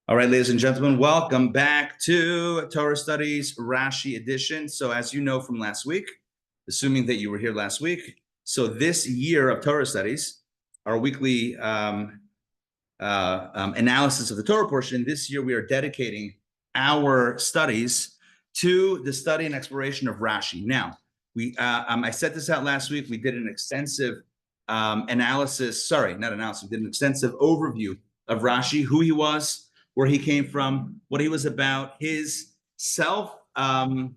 All right, ladies and gentlemen, welcome back to Torah Studies Rashi edition. So as you know from last week, assuming that you were here last week, so this year of Torah Studies, our weekly analysis of the Torah portion, this year we are dedicating our studies to the study and exploration of Rashi. Now, I set this out last week. We did an extensive analysis, sorry, not analysis, we did an extensive overview of Rashi, who he was, where he came from, what he was about, his kind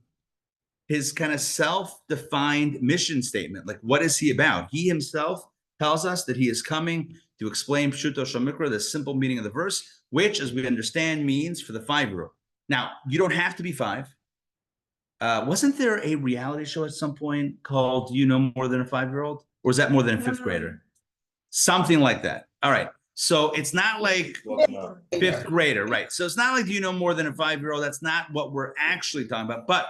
of self-defined mission statement. Like, what is he about? He himself tells us that he is coming to explain Pshuto Shamikra, the simple meaning of the verse, which, as we understand, means for the 5-year-old. Now, you don't have to be 5. Wasn't there a reality show at some point called Do You Know More Than a 5-year-old? Or is that more than a 5th grader? Something like that. All right. So it's not like 5th grader, right? So it's not like, do you know more than a 5-year-old? That's not what we're actually talking about. But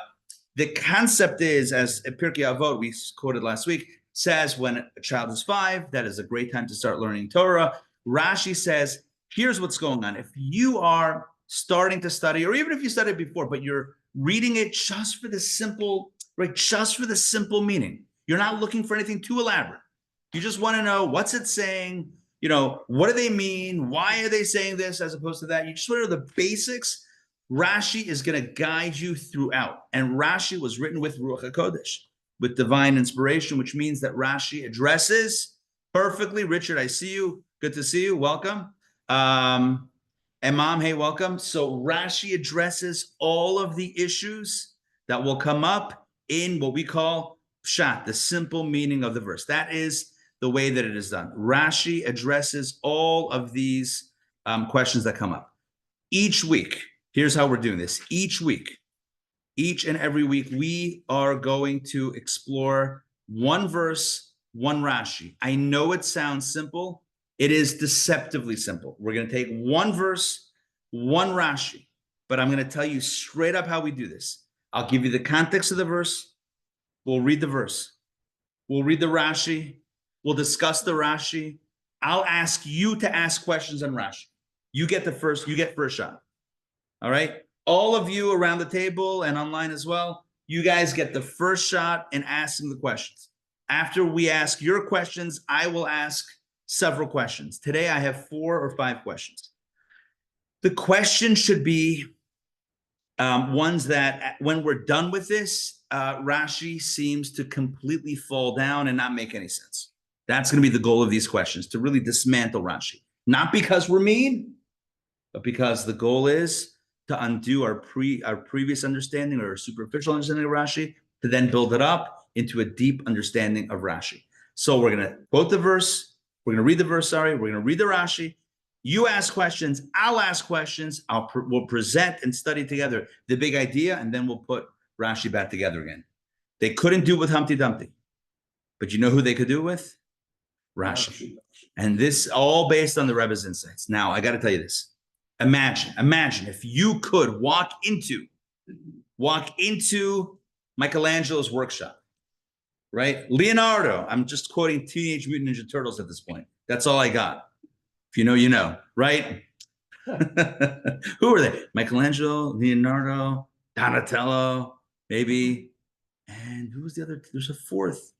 the concept is, as Pirkei Avot, we quoted last week, says when a child is 5, that is a great time to start learning Torah. Rashi says, here's what's going on. If you are starting to study, or even if you studied before, but you're reading it just for the simple, right? Just for the simple meaning. You're not looking for anything too elaborate. You just want to know, what's it saying? You know, what do they mean? Why are they saying this as opposed to that? You just want to know the basics. Rashi is going to guide you throughout. And Rashi was written with Ruach HaKodesh, with divine inspiration, which means that Rashi addresses perfectly. Richard, I see you. Good to see you. Welcome. Imam, hey, welcome. So Rashi addresses all of the issues that will come up in what we call pshat, the simple meaning of the verse. That is the way that it is done. Rashi addresses all of these questions that come up. Each week, here's how we're doing this. Each and every week, we are going to explore one verse, one Rashi. I know it sounds simple. It is deceptively simple. We're going to take one verse, one Rashi, but I'm going to tell you straight up how we do this. I'll give you the context of the verse. We'll read the verse. We'll read the Rashi. We'll discuss the Rashi. I'll ask you to ask questions on Rashi. You get first shot. All right? All of you around the table and online as well, you guys get the first shot in asking the questions. After we ask your questions, I will ask several questions. Today, I have 4 or 5 questions. The questions should be ones that, when we're done with this, Rashi seems to completely fall down and not make any sense. That's going to be the goal of these questions, to really dismantle Rashi. Not because we're mean, but because the goal is to undo our previous understanding or superficial understanding of Rashi, to then build it up into a deep understanding of Rashi. So we're going to quote the verse. We're going to read the verse, we're going to read the Rashi. You ask questions. I'll ask questions. We'll present and study together the big idea, and then we'll put Rashi back together again. They couldn't do it with Humpty Dumpty. But you know who they could do it with? Rashi. And this all based on the Rebbe's insights. Now, I got to tell you this. Imagine if you could walk into Michelangelo's workshop, right? Leonardo, I'm just quoting Teenage Mutant Ninja Turtles at this point. That's all I got. If you know, you know, right? Who are they? Michelangelo, Leonardo, Donatello, maybe. And who was the other? There's a 4th.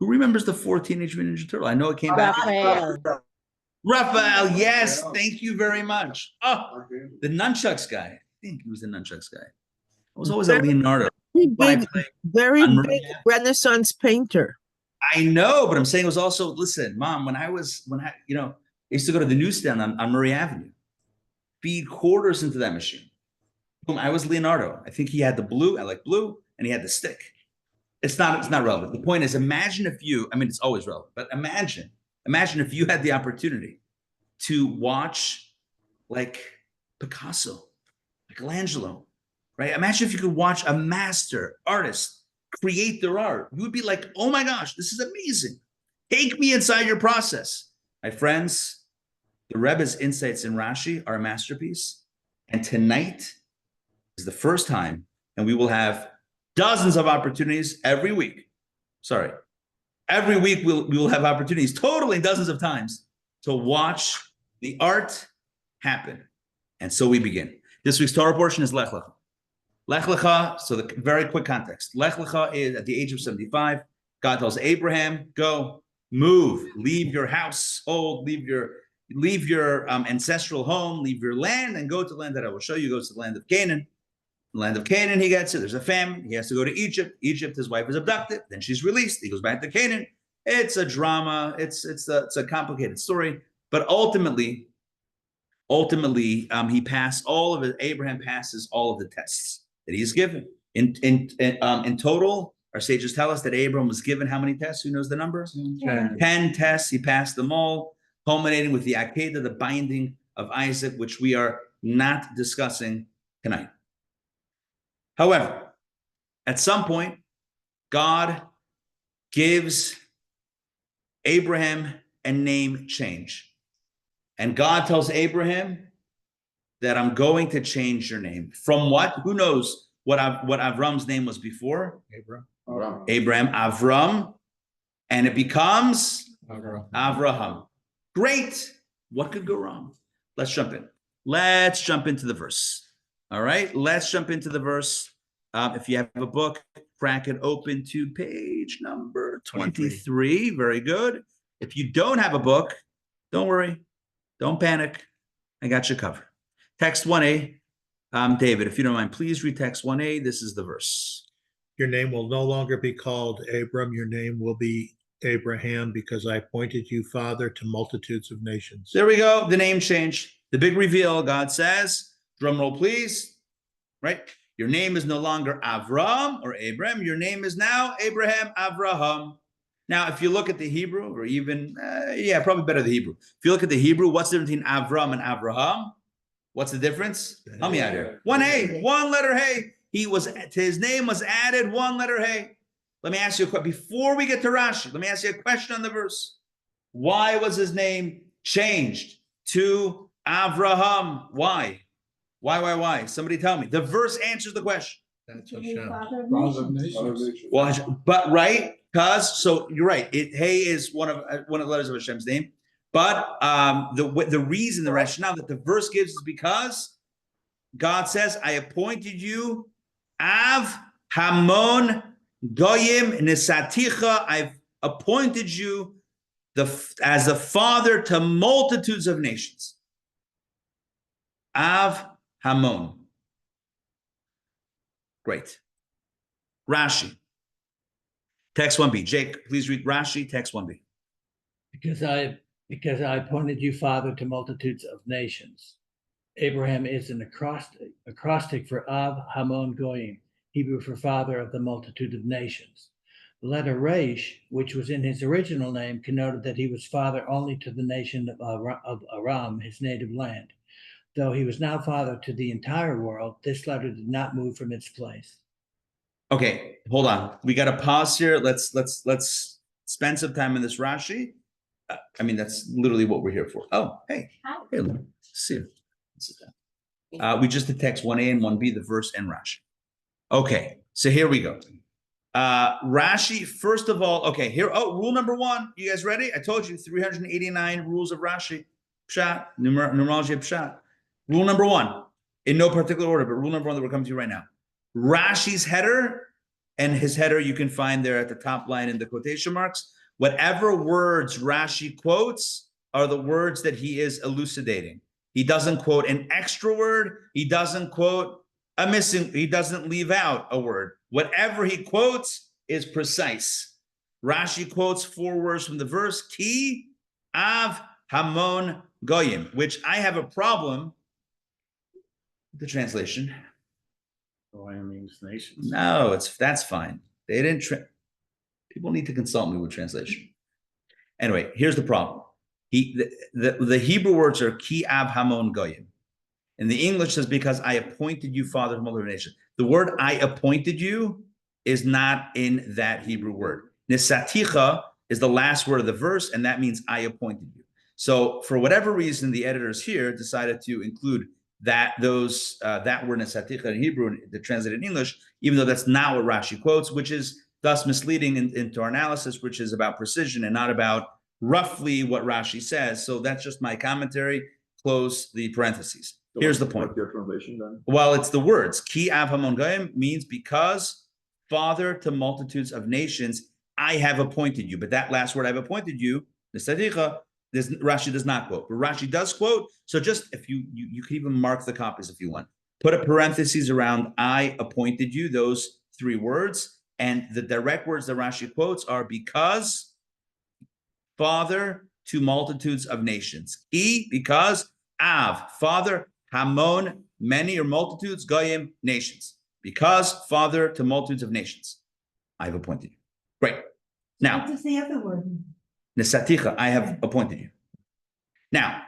Who remembers the 4th Teenage Mutant Ninja Turtle? I know it came back. Raphael, yes, thank you very much. Oh, the nunchucks guy. I think he was the nunchucks guy. I was always a Leonardo. Very big Renaissance painter. I know, but I'm saying it was also, listen, Mom, I used to go to the newsstand on Murray Avenue, feed quarters into that machine. I was Leonardo. I think he had the blue. I like blue, and he had the stick. It's not relevant. The point is, imagine if you, I mean, it's always relevant, but imagine if you had the opportunity to watch like Picasso, Michelangelo, right? Imagine if you could watch a master artist create their art. You would be like, oh my gosh, this is amazing. Take me inside your process. My friends, the Rebbe's insights in Rashi are a masterpiece. And tonight is the first time, and we will have dozens of opportunities every week. Every week we will have opportunities, totaling dozens of times, to watch the art happen. And so we begin. This week's Torah portion is Lech Lecha. Lech Lecha, so the very quick context. Lech Lecha is at the age of 75. God tells Abraham, go, move, leave your household, leave your ancestral home, leave your land, and go to the land that I will show you. He goes to the land of Canaan. The land of Canaan, he gets it. There's a famine. He has to go to Egypt. Egypt, his wife is abducted. Then she's released. He goes back to Canaan. It's a drama. It's a complicated story. But ultimately, Abraham passes all of the tests that he's given. In total, our sages tell us that Abraham was given how many tests? Who knows the number? 10 tests. He passed them all, culminating with the Akedah, the binding of Isaac, which we are not discussing tonight. However, at some point, God gives Abraham a name change. And God tells Abraham that I'm going to change your name. From what? Who knows what Avram's name was before? Abraham, Avram. And it becomes Avraham. Great. What could go wrong? Let's jump in. Let's jump into the verse. All right, let's jump into the verse. If you have a book, crack it open to page number 23. Very good. If you don't have a book, don't worry. Don't panic. I got you covered. Text 1a. David, if you don't mind, please read text 1a. This is the verse. Your name will no longer be called Abram. Your name will be Abraham, because I appointed you father to multitudes of nations. There we go. The name change. The big reveal. God says, drum roll, please. Right? Your name is no longer Avram or Abram. Your name is now Abraham, Avraham. Now, if you look at the Hebrew, or even, probably better the Hebrew. If you look at the Hebrew, what's the difference between Avram and Avraham? What's the difference? Help me out here. One A, one letter Hey. His name was added one letter Hey. Let me ask you a question. Before we get to Rashi, let me ask you a question on the verse. Why was his name changed to Avraham? Why? Why? Somebody tell me. The verse answers the question. That's Hashem. Well, but right, because so you're right. Hey is one of the letters of Hashem's name. But the reason, the rationale that the verse gives is because God says, "I appointed you, Av Hamon Goyim Nisaticha." I've appointed you as a father to multitudes of nations. Av Hamon. Great. Rashi. Text 1b. Jake, please read Rashi, text 1b. Because I appointed you father to multitudes of nations. Abraham is an acrostic for Av Hamon Goyim, Hebrew for father of the multitude of nations. The letter Resh, which was in his original name, connoted that he was father only to the nation of Aram, his native land. Though he was now father to the entire world, this letter did not move from its place. Okay, hold on. We got to pause here. Let's spend some time in this Rashi. That's literally what we're here for. Oh, hey, Lynn. See you. Sit down. We just did text 1a and 1b, the verse and Rashi. Okay, so here we go. Rashi, first of all, okay, here. Oh, rule number 1. You guys ready? I told you 389 rules of Rashi. Pshat, numerology of Pshat. Rule number 1, in no particular order, but rule number 1 that we're coming to right now. Rashi's header, and his header you can find there at the top line in the quotation marks. Whatever words Rashi quotes are the words that he is elucidating. He doesn't quote an extra word. He doesn't quote a missing. He doesn't leave out a word. Whatever he quotes is precise. Rashi quotes 4 words from the verse, Ki Av Hamon Goyim, which I have a problem with the translation. Goyim means nations. No, that's fine. They didn't. People need to consult me with translation. Anyway, here's the problem. The Hebrew words are Ki Av Hamon Goyim. And the English says, because I appointed you father of multiple nations. The word I appointed you is not in that Hebrew word. Nisaticha is the last word of the verse, and that means I appointed you. So for whatever reason, the editors here decided to include that word Nisaticha in Hebrew to translate in English, even though that's not what Rashi quotes, which is thus misleading into our analysis, which is about precision and not about roughly what Rashi says. So that's just my commentary. Close the parentheses. Here's the point. What's your translation then? Well, it's the words. Ki av hamon goyim means because father to multitudes of nations, I have appointed you. But that last word, I've appointed you, Rashi does not quote, but Rashi does quote. So just if you can even mark the copies if you want. Put a parenthesis around I appointed you, those three words. And the direct words that Rashi quotes are because father to multitudes of nations. E, because av, father, hamon, many or multitudes, goyim, nations. Because father to multitudes of nations. I've appointed you. Great. Now, What does the other word mean? Nesaticha, I have appointed you. Now,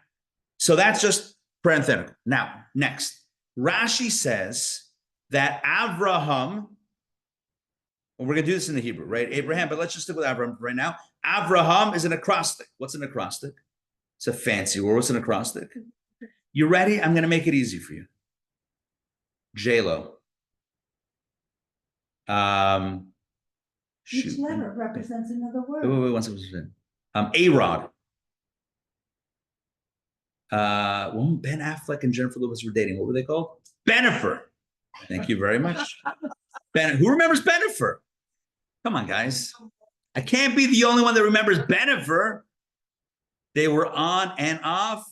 so that's just parenthetical. Now, next, Rashi says that Avraham, well, we're going to do this in the Hebrew, right? Abraham, but let's just stick with Avraham right now. Avraham is an acrostic. What's an acrostic? It's a fancy word. What's an acrostic? You ready? I'm going to make it easy for you. J-Lo. Each letter represents another word. Wait, one second. A-Rod. When Ben Affleck and Jennifer Lopez were dating, what were they called? Bennifer. Thank you very much. Who remembers Bennifer? Come on, guys. I can't be the only one that remembers Bennifer. They were on and off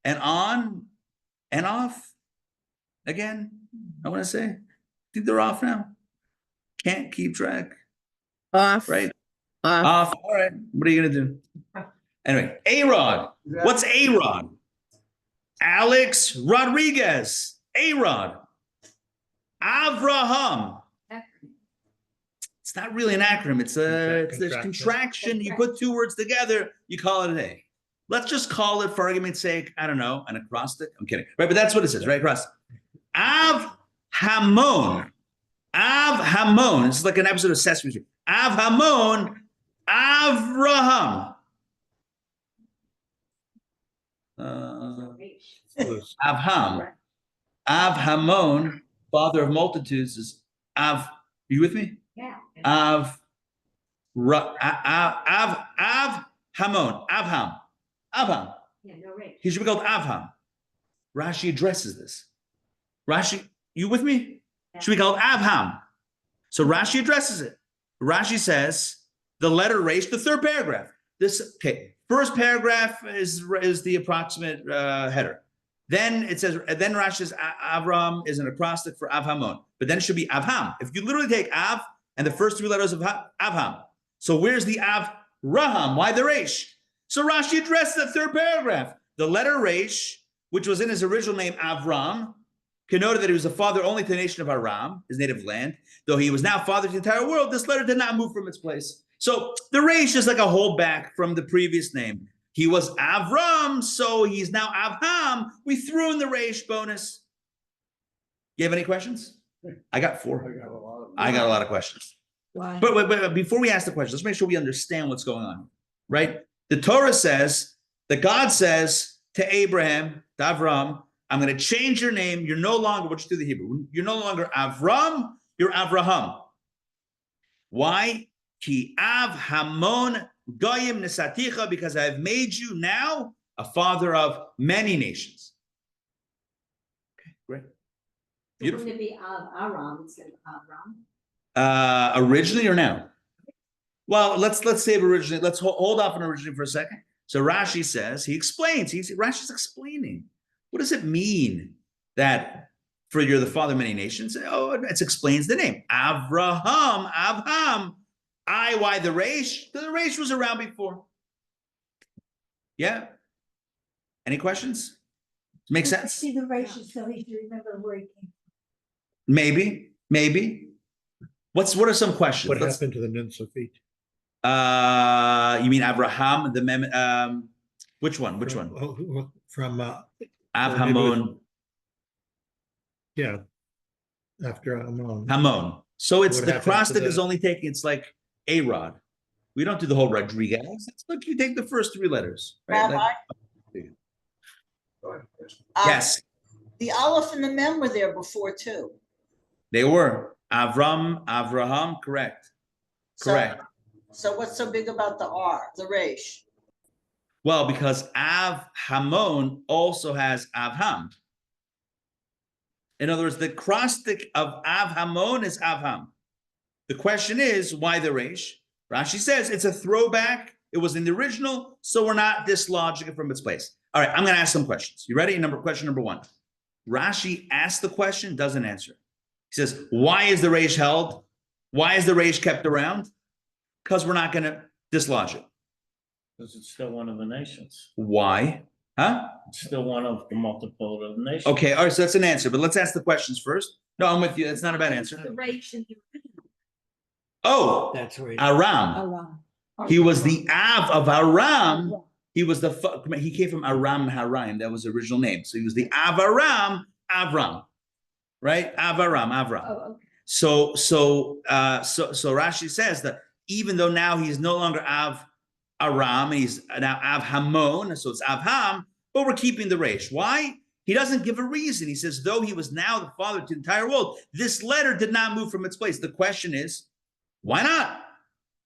and on and off again. I want to say, I think they're off now. Can't keep track. Off. Right? Off. All right. What are you going to do? Anyway, A-Rod. What's A-Rod? Alex Rodriguez. A-Rod. Avraham. It's not really an acronym. It's a contraction. You put two words together, you call it an A. Let's just call it, for argument's sake, I don't know, an acrostic. I'm kidding. Right, but that's what it says, right? Acrostic. Av-Hamon. Av-Hamon. This is like an episode of Sesame Street. Av-Hamon. Avraham. Avraham. Av-Hamon, father of multitudes, is Av. Are you with me? Yeah. Hamon. Avraham. Yeah, no rage. He should be called Avraham. Rashi addresses this. Rashi, you with me? Should be called Avraham. So Rashi addresses it. Rashi says the letter resh, the third paragraph. First paragraph is the approximate header. Then it says, then Rashi says Avram is an acrostic for Avhamon, but then it should be Avham. If you literally take Av and the first three letters of Avham, so where's the Avraham? Why the resh? So Rashi addressed the third paragraph. The letter resh, which was in his original name Avram, connoted that he was a father only to the nation of Aram, his native land. Though he was now father to the entire world, this letter did not move from its place. So the resh is like a holdback from the previous name. He was Avram, so he's now Avham. We threw in the resh bonus. You have any questions? I got 4. I got a lot of questions. Why? But before we ask the questions, let's make sure we understand what's going on, right? The Torah says that God says to Abraham, to Avram, I'm going to change your name. You're no longer, we'll just do the Hebrew. You're no longer Avram, you're Avraham. Why? Ki Avhamon goyim nesaticha, because I've made you now a father of many nations. Okay, great. Beautiful. Wouldn't it be Aram instead of Avram? Originally or now? Well, let's save originally. Let's hold off on originally for a second. So Rashi says, he explains. Rashi's explaining. What does it mean that for you're the father of many nations? Oh, it explains the name. Avraham, Avham. Why the resh? The resh was around before. Yeah. Any questions? Make sense? See the ratios, so he should remember where he came Maybe. What are some questions? What happened to the Nun Sofit? You mean Avraham? Which one? From Avhamon. Yeah, after Amon. Hamon. So it's What the happened to acrostic the- is only taking, it's like A-Rod. We don't do the whole Rodriguez. It's like you take the first 3 letters. Right? Rabbi? Yes, The Aleph and the Mem were there before too. they were. Avraham, correct. Correct. So what's so big about the R, the Resh? Well, because Avhamon also has Avham. In other words, the acrostic of Avraham is Avraham. The question is, why the resh? Rashi says it's a throwback. It was in the original, so we're not dislodging it from its place. All right, I'm going to ask some questions. You ready? Question number one. Rashi asks the question, doesn't answer. He says, why is the resh held? Why is the resh kept around? Because we're not going to dislodge it. Because it's still one of the nations. Why? Huh? It's still one of the multiple of the nations. Okay, all right, so that's an answer, but let's ask the questions first. No, I'm with you. That's not a bad answer. The resh in the original. Oh, That's where. Aram. Aram. He was the Av of Aram. He was he came from Aram Haraim. That was the original name. So he was the Av Aram, Avram, right? Avram. Oh, okay. So Rashi says that even though now he's no longer Av Aram, he's now Av Hamon, so it's Avham, but we're keeping the resh. Why? He doesn't give a reason. He says, though he was now the father to the entire world, this letter did not move from its place. The question is, why not?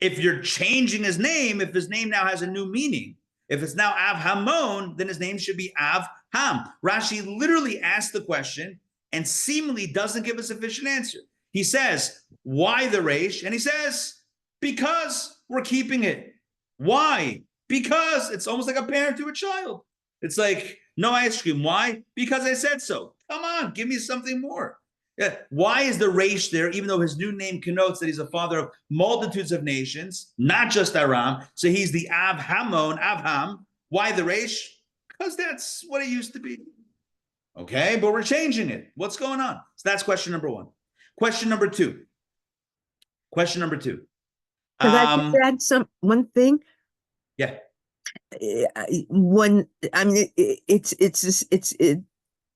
If you're changing his name, if his name now has a new meaning, if it's now Avhamon, then his name should be Avham. Rashi literally asked the question and seemingly doesn't give a sufficient answer. He says, why the resh? And he says, because we're keeping it. Why? Because it's almost like a parent to a child. It's like, no ice cream. Why? Because I said so. Come on, give me something more. Yeah. Why is the resh there, even though his new name connotes that he's a father of multitudes of nations, not just Aram? So he's the Avham. Why the resh? Because that's what it used to be. Okay, but we're changing it. What's going on? So that's question number one. Question number two. Could I just add one thing? Yeah. When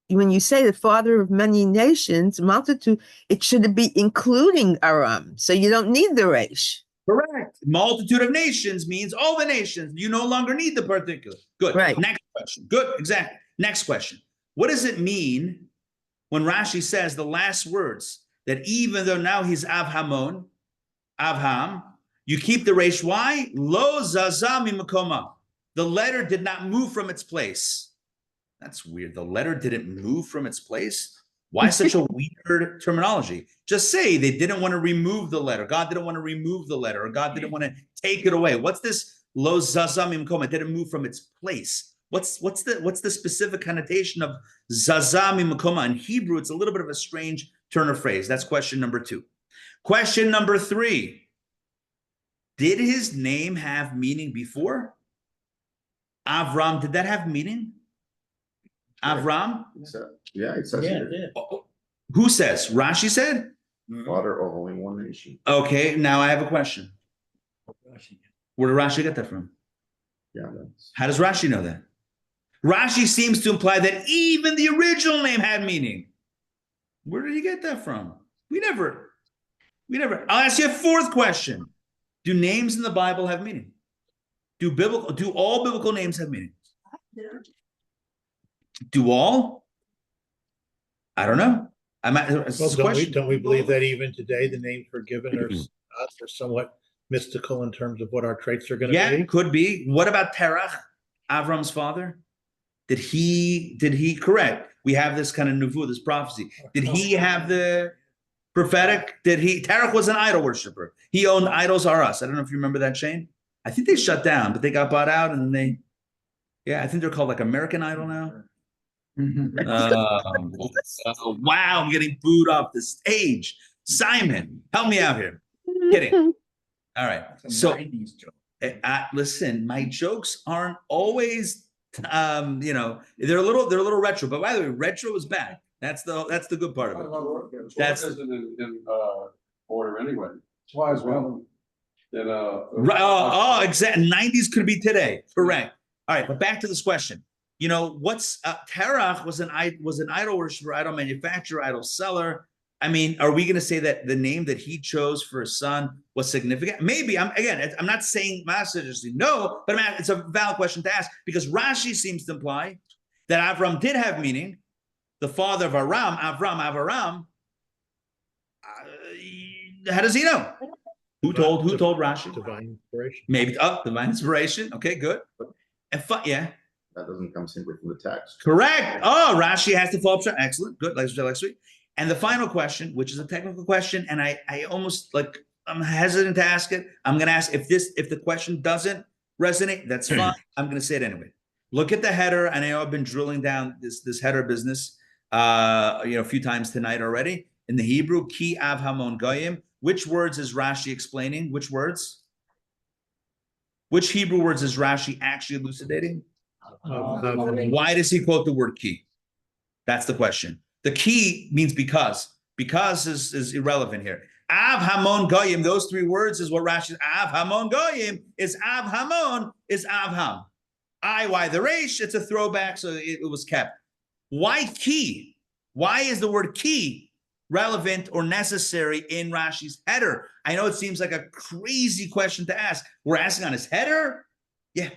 when you say the father of many nations, multitude, it should be including Aram. So you don't need the resh. Correct. Multitude of nations means all the nations. You no longer need the particular. Good. Right. Next question. Good. Exactly. Next question. What does it mean when Rashi says the last words that even though now he's Avhamon, Avham, you keep the resh? Why? Lo zazami makoma. The letter did not move from its place. That's weird. The letter didn't move from its place. Why such a weird terminology? Just say they didn't want to remove the letter. God didn't want to remove the letter, or God didn't want to take it away. What's this lo zazam imkom? It didn't move from its place. What's the specific connotation of zazam imkom? In Hebrew, it's a little bit of a strange turn of phrase. That's question number two. Question number three. Did his name have meaning before? Avram, did that have meaning? Avram? Yeah, it says Yeah, here. yeah. Who says? Rashi said? Father of only one nation. Okay, now I have a question. Where did Rashi get that from? Yeah, that's How does Rashi know that? Rashi seems to imply that even the original name had meaning. Where did he get that from? We never. I'll ask you a fourth question. Do names in the Bible have meaning? Do all biblical names have meaning? Do all? I don't know. Well, don't we believe that even today the names we're given are somewhat mystical in terms of what our traits are going to Yeah, be? could be. What about Terach, Avram's father? Did he correct? We have this kind of nuvu, this prophecy. Did he have the prophetic? Terach was an idol worshiper. He owned Idols R Us. I don't know if you remember that, Shane. I think they shut down, but they got bought out and then I think they're called like American Idol now. Wow, I'm getting booed off the stage. Simon, help me out here. Kidding. All right. So listen, my jokes aren't always they're a little retro, but by the way, retro is back. That's the good part of it. That's in order anyway. That's why as well. Exactly. 90s could be today. Correct. All right, but back to this question. What's Terach was an idol worshiper, idol manufacturer, idol seller. I mean, are we going to say that the name that he chose for his son was significant? Maybe. I'm not saying massively no, but it's a valid question to ask because Rashi seems to imply that Avram did have meaning. The father of Aram, Avram. How does he know? Who told Rashi? Divine inspiration. Maybe divine inspiration. Okay, good. And yeah. That doesn't come simply from the text. Correct. Oh, Rashi has to fall up short. Excellent. Good. Like last week. And the final question, which is a technical question, and I almost like, I'm hesitant to ask it. I'm going to ask if the question doesn't resonate, that's fine. I'm going to say it anyway. Look at the header. And I know I've been drilling down this header business, a few times tonight already. In the Hebrew, ki av hamon goyim. Which words is Rashi explaining? Which words? Which Hebrew words is Rashi actually elucidating? Why does he quote the word ki? That's the question. The ki means because. Because is irrelevant here. Av hamon goyim, those three words is what Rashi, av hamon goyim is av hamon is avham. Why the resh? It's a throwback, so it was kept. Why ki? Why is the word ki relevant or necessary in Rashi's header? I know it seems like a crazy question to ask. We're asking on his header? Yeah,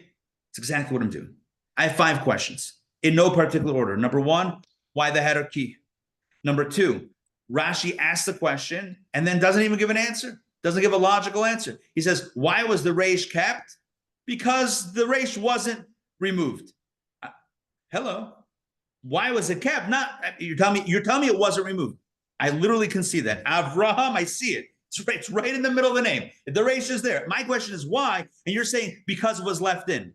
it's exactly what I'm doing. I have 5 questions in no particular order. Number 1, why the header ki? Number 2, Rashi asks the question and then doesn't even give an answer, doesn't give a logical answer. He says, why was the resh kept? Because the resh wasn't removed. Hello. Why was it kept? You're telling me it wasn't removed. I literally can see that. Avraham, I see it. It's right in the middle of the name. The resh is there. My question is why? And you're saying because it was left in.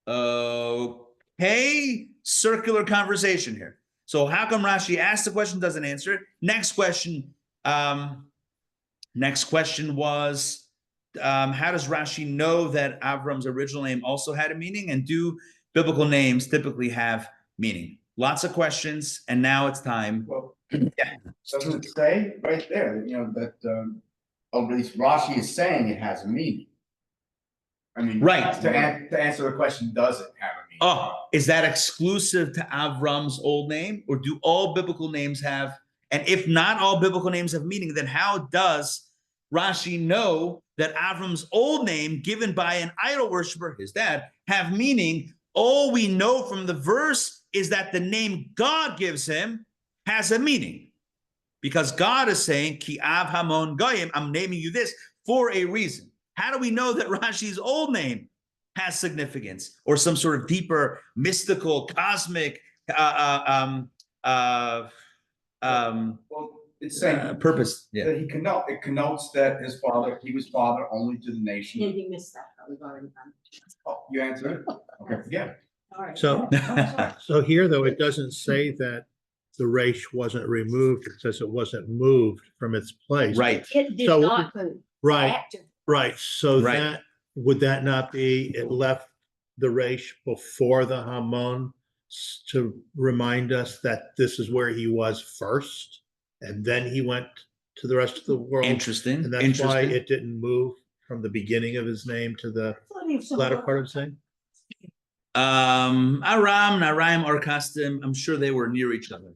Okay, circular conversation here. So how come Rashi asks the question, doesn't answer it? Next question was, how does Rashi know that Avram's original name also had a meaning? And do biblical names typically have meaning? Lots of questions, and now it's time. Well, doesn't it say right there, that at least Rashi is saying it has a meaning? I mean, right. To answer the question, does it have a meaning? Oh, is that exclusive to Avram's old name, or do all biblical names have? And if not all biblical names have meaning, then how does Rashi know that Avram's old name, given by an idol worshiper, his dad, have meaning? All we know from the verse is that the name God gives him has a meaning, because God is saying, Ki av hamon goyim, I'm naming you this for a reason. How do we know that Rashi's old name has significance or some sort of deeper, mystical, cosmic Well, it's saying purpose? Yeah. that it connotes that he was father only to the nation. Yeah, you missed that, but we've already done. Oh, you answered it? Okay, forget it. All right. So here, though, it doesn't say that the resh wasn't removed. It says it wasn't moved from its place. Right. It did So- not move. Right, Active. right. So Right. would that not be, it left the resh before the hamon to remind us that this is where he was first, and then he went to the rest of the world? Interesting. And that's why it didn't move from the beginning of his name to the latter part of his name? Aram, Naraim, or Kastim, I'm sure they were near each other.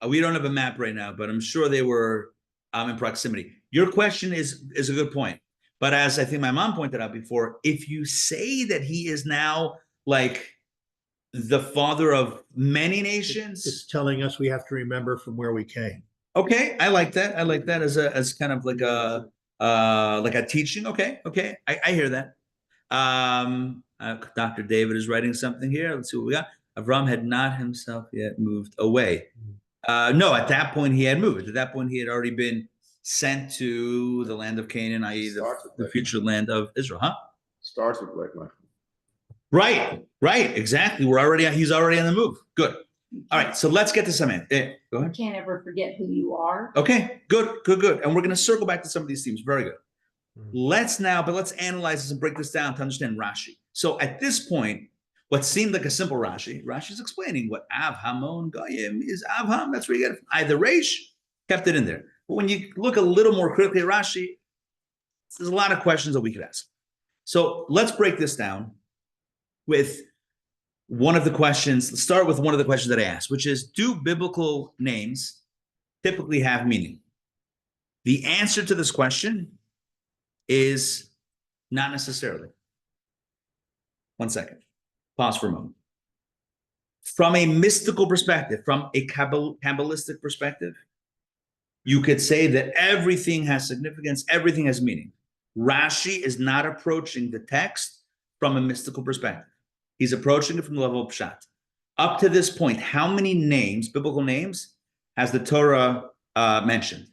We don't have a map right now, but I'm sure they were in proximity. Your question is a good point. But as I think my mom pointed out before, if you say that he is now like the father of many nations, It's telling us we have to remember from where we came. okay, I like that. I like that as kind of like a teaching. Okay, I hear that. Dr. David is writing something here. Let's see what we got. Avraham had not himself yet moved away. No, at that point he had moved. At that point he had already been sent to the land of Canaan, i.e. the future land of Israel, huh? Starts with Lech Lecha. Right, exactly. He's already on the move. Good. All right, so let's get to some end. Go ahead. Can't ever forget who you are. Okay, good. And we're going to circle back to some of these themes. Very good. Let's analyze this and break this down to understand Rashi. So at this point, what seemed like a simple Rashi's explaining what Av Hamon Goyim is. Avham, that's where you get it. Either Resh, kept it in there. But when you look a little more critically at Rashi, there's a lot of questions that we could ask. So let's break this down with one of the questions. Let's start with one of the questions that I asked, which is, do biblical names typically have meaning? The answer to this question is not necessarily. 1 second. Pause for a moment. From a mystical perspective, from a Kabbalistic perspective, you could say that everything has significance, everything has meaning. Rashi is not approaching the text from a mystical perspective. He's approaching it from the level of pshat. Up to this point, how many names, biblical names, has the Torah mentioned?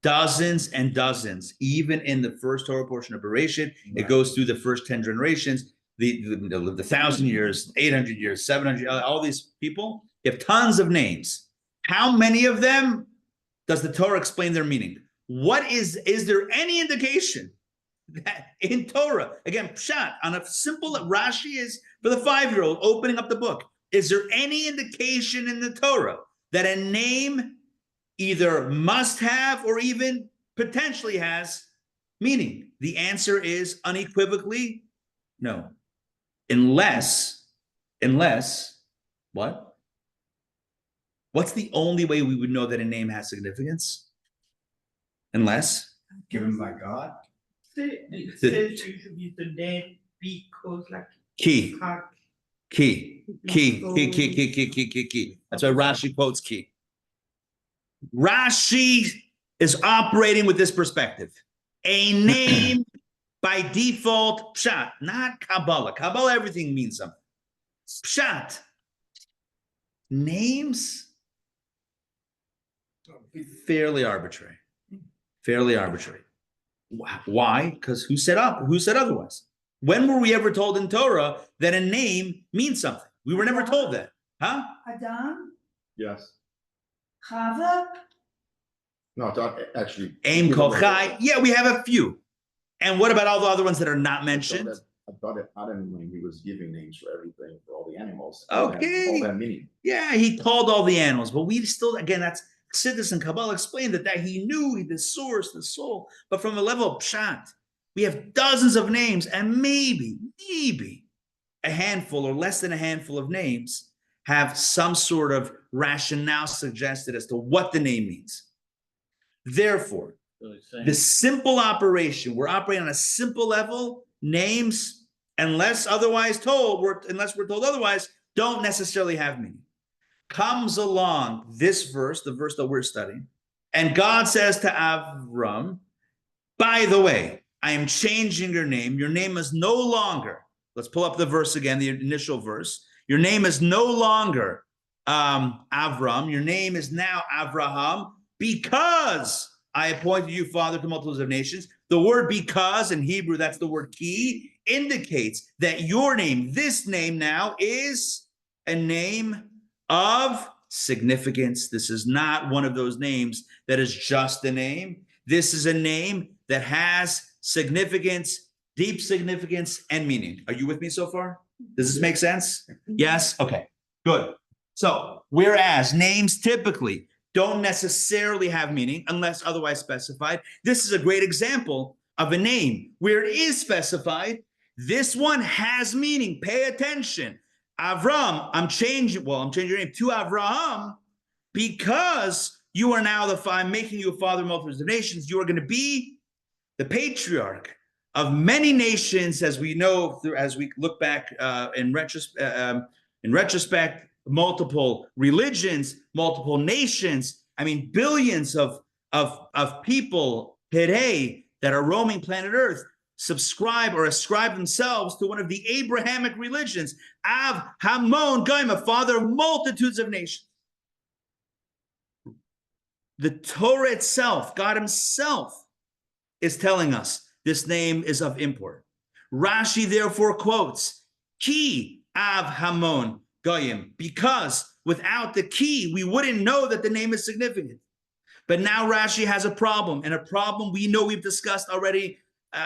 Dozens and dozens. Even in the first Torah portion of Bereshit, it goes through the first 10 generations, the 1,000 years, 800 years, 700, all these people. You have tons of names. How many of them does the Torah explain their meaning? Is there any indication that in Torah, again, pshat, on a simple, Rashi is for the 5-year-old opening up the book. Is there any indication in the Torah that a name either must have or even potentially has meaning? The answer is unequivocally no. Unless, what? What's the only way we would know that a name has significance? Unless? Given by God. It says usually the name because like Key. That's why Rashi quotes key. Rashi is operating with this perspective. A name by default, pshat, not Kabbalah. Kabbalah, everything means something. Pshat. Names, fairly arbitrary. Fairly arbitrary. Why? Because who said otherwise? When were we ever told in Torah that a name means something? We were never told that. Huh? Adam, Yes. Chava, No, actually. Aim Kochai. Yeah, we have a few. And what about all the other ones that are not mentioned? I thought that Adam, when he was giving names for everything, for all the animals. Okay. All that meaning. Yeah, he called all the animals, but we still, again, that's Chassidus and Kabbalah explained that he knew the source, the soul. But from a level of pshat, we have dozens of names, and maybe a handful or less than a handful of names have some sort of rationale suggested as to what the name means. Therefore, the simple operation, we're operating on a simple level, names, unless otherwise told, unless we're told otherwise, don't necessarily have meaning. Comes along this verse, the verse that we're studying, and God says to Avraham, by the way, I am changing your name. Your name is no longer, let's pull up the verse again, the initial verse. Your name is no longer Avram. Your name is now Avraham, because I appointed you father to multitudes of nations. The word because in Hebrew, that's the word ki, indicates that your name, this name now, is a name of significance. This is not one of those names that is just a name. This is a name that has significance, deep significance, and meaning. Are you with me so far? Does this make sense? Yes? Okay, good. So, whereas names typically don't necessarily have meaning unless otherwise specified, this is a great example of a name where it is specified. This one has meaning. Pay attention. Avram, I'm changing your name to Avraham because you are now I'm making you a father of multitudes of nations. You are going to be the patriarch of many nations, as we know, as we look back in retrospect, multiple religions, multiple nations. I mean, billions of people today that are roaming planet Earth subscribe or ascribe themselves to one of the Abrahamic religions. Hamon Goyim, a father of multitudes of nations. The Torah itself, God himself, is telling us this name is of import. Rashi therefore quotes, Ki Av Hamon Goyim, because without the key, we wouldn't know that the name is significant. But now Rashi has a problem, and a problem we know we've discussed already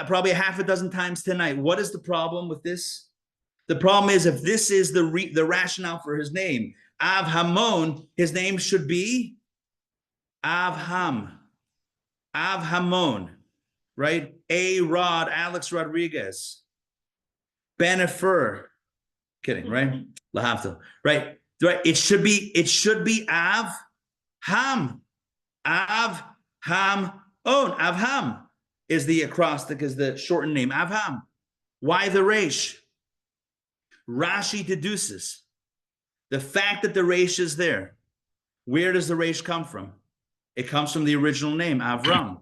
probably a half a dozen times tonight. What is the problem with this? The problem is, if this is the rationale for his name, Av Hamon, his name should be Avham, Av Hamon, right? A. Rod, Alex Rodriguez, Benefer, kidding, right? Lahavdil, right? It should be Av Ham, Av Ham On. Avham is the acrostic, is the shortened name, Avham. Why the resh? Rashi deduces the fact that the resh is there. Where does the resh come from? It comes from the original name, Avram.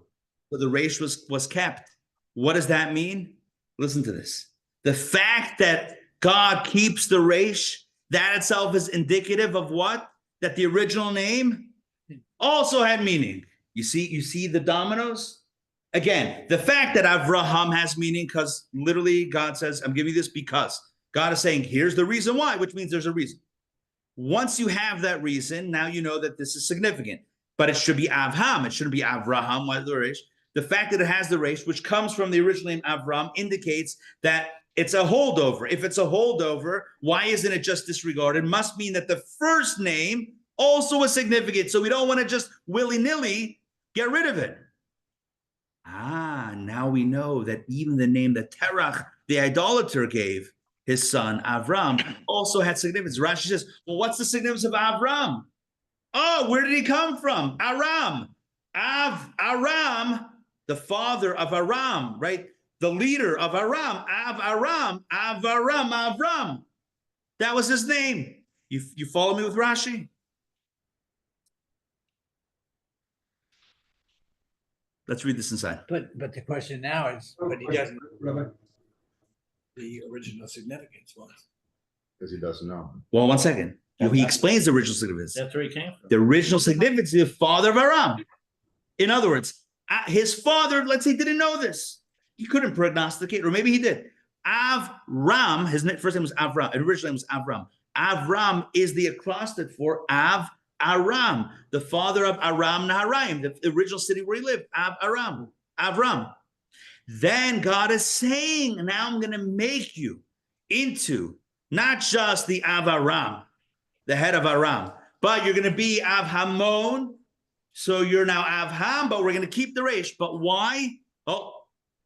So the resh was kept. What does that mean? Listen to this. The fact that God keeps the resh. That itself is indicative of what? That the original name also had meaning. You see the dominoes? Again, the fact that Avraham has meaning because literally God says, I'm giving you this because. God is saying, here's the reason why, which means there's a reason. Once you have that reason, now you know that this is significant. But it should be Avraham. It shouldn't be Avraham. Why the resh? The fact that it has the resh, which comes from the original name Avram, indicates that it's a holdover. If it's a holdover, why isn't it just disregarded? Must mean that the first name also is significant. So we don't want to just willy-nilly get rid of it. Now we know that even the name that Terach, the idolater, gave his son Avram also had significance. Rashi says, well, what's the significance of Avram? Oh, where did he come from? Aram. Aram, the father of Aram, right? The leader of Aram. Avram. That was his name. You follow me with Rashi? Let's read this inside. But the question now is, but he doesn't. The original significance was. Because he doesn't know. Well, one second. He explains the original significance. That's where he came from. The original significance is the father of Aram. In other words, his father, let's say, didn't know this. He couldn't prognosticate, or maybe he did. Avram, his first name was Avram. His original name was Avram. Avram is the acrostic for Aram, the father of Aram Naharaim, the original city where he lived. Avram. Then God is saying, now I'm going to make you into not just the Aram, the head of Aram, but you're going to be Avhamon. So you're now Avham, but we're going to keep the resh. But why? Oh,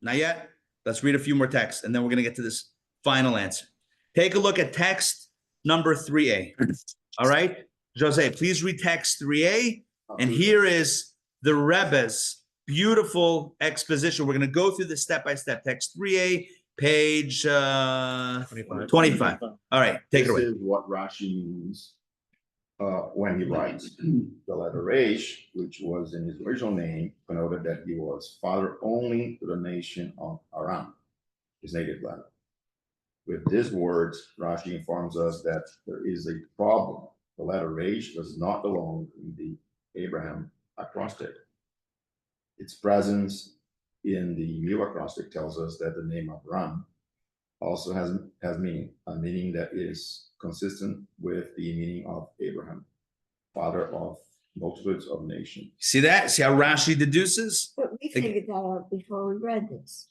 not yet. Let's read a few more texts, and then we're going to get to this final answer. Take a look at text number 3a. All right? Jose, please read text 3a. And here is the Rebbe's beautiful exposition. We're going to go through this step by step. Text 3a, page 25. All right, take it away. This is what Rashi means when he writes the letter Resh, which was in his original name, connoted that he was father only to the nation of Aram, his native land. With these words, Rashi informs us that there is a problem. The letter Resh does not belong in the Abraham acrostic. Its presence in the new acrostic tells us that the name Abraham also has meaning, a meaning that is consistent with the meaning of Abraham, father of multitudes of nations. See that? See how Rashi deduces? But we figured that out before we read this.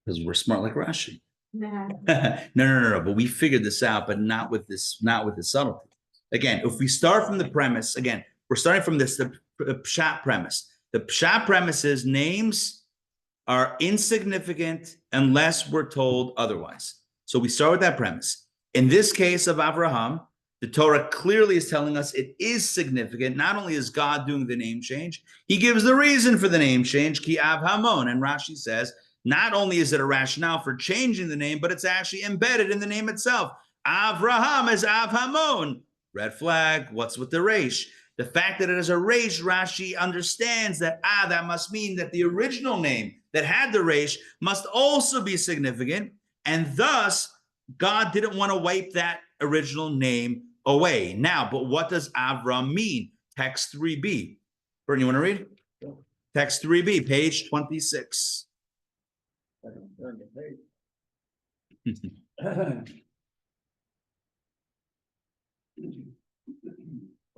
Because we're smart like Rashi. Nah. No. But we figured this out, but not with this subtlety. Again, if we start from the premise, again, we're starting from this, the pshat premise. The pshat premise is names are insignificant unless we're told otherwise. So we start with that premise. In this case of Avraham, the Torah clearly is telling us it is significant. Not only is God doing the name change, he gives the reason for the name change, ki Avhamon. And Rashi says, not only is it a rationale for changing the name, but it's actually embedded in the name itself. Avraham is Avhamon. Red flag, what's with the resh? The fact that it is a resh, Rashi understands that, that must mean that the original name that had the resh must also be significant. And thus, God didn't want to wipe that original name away. Now, but what does Avram mean? Text 3b. Bern, you want to read? Text 3b, page 26.